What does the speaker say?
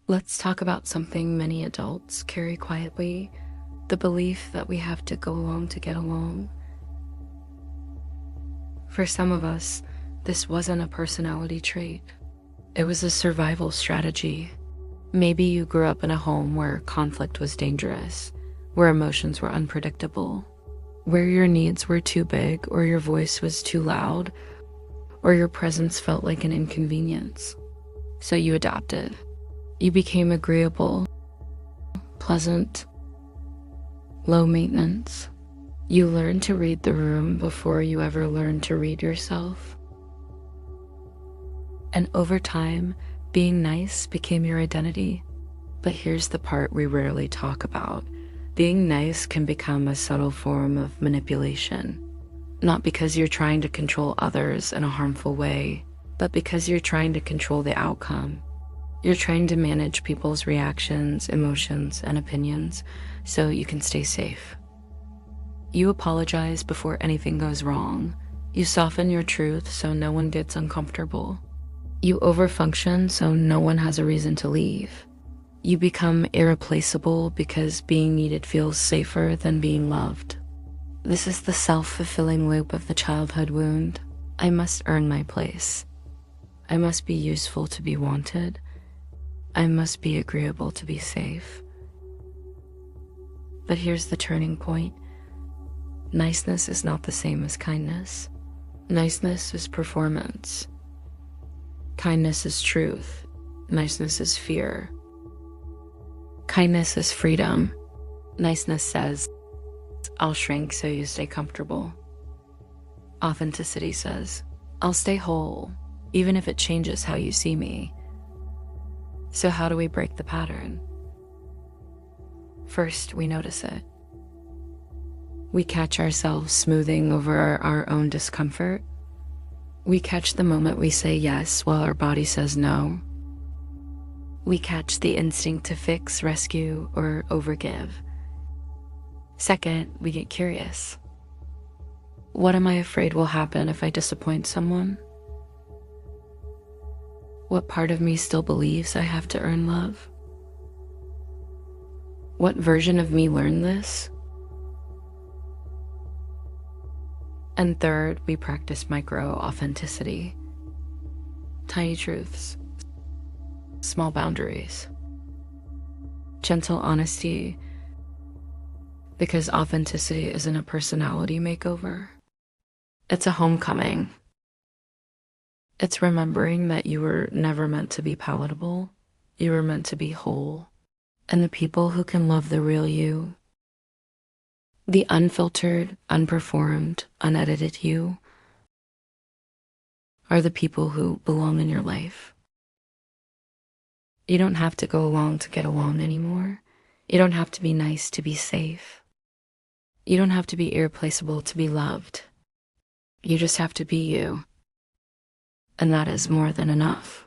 Let's talk about something many adults carry quietly, the belief that we have to go along to get along. For some of us, this wasn't a personality trait. It was a survival strategy. Maybe you grew up in a home where conflict was dangerous, where emotions were unpredictable, where your needs were too big or your voice was too loud, or your presence felt like an inconvenience. So you adapted. You became agreeable, pleasant, low maintenance. You learned to read the room before you ever learned to read yourself. And over time, being nice became your identity. But here's the part we rarely talk about. Being nice can become a subtle form of manipulation. Not because you're trying to control others in a harmful way, but because you're trying to control the outcome. You're trying to manage people's reactions, emotions, and opinions so you can stay safe. You apologize before anything goes wrong. You soften your truth so no one gets uncomfortable. You overfunction so no one has a reason to leave. You become irreplaceable because being needed feels safer than being loved. This is the self-fulfilling loop of the childhood wound. I must earn my place. I must be useful to be wanted. I must be agreeable to be safe. But here's the turning point. Niceness is not the same as kindness. Niceness is performance. Kindness is truth. Niceness is fear. Kindness is freedom. Niceness says, I'll shrink so you stay comfortable. Authenticity says, I'll stay whole, even if it changes how you see me. So how do we break the pattern? First, we notice it. We catch ourselves smoothing over our own discomfort. We catch the moment we say yes while our body says no. We catch the instinct to fix, rescue, or overgive. Second, we get curious. What am I afraid will happen if I disappoint someone? What part of me still believes I have to earn love? What version of me learned this? And third, we practice micro-authenticity. Tiny truths, small boundaries, gentle honesty, because authenticity isn't a personality makeover. It's a homecoming. It's remembering that you were never meant to be palatable. You were meant to be whole. And the people who can love the real you, the unfiltered, unperformed, unedited you, are the people who belong in your life. You don't have to go along to get along anymore. You don't have to be nice to be safe. You don't have to be irreplaceable to be loved. You just have to be you. And that is more than enough.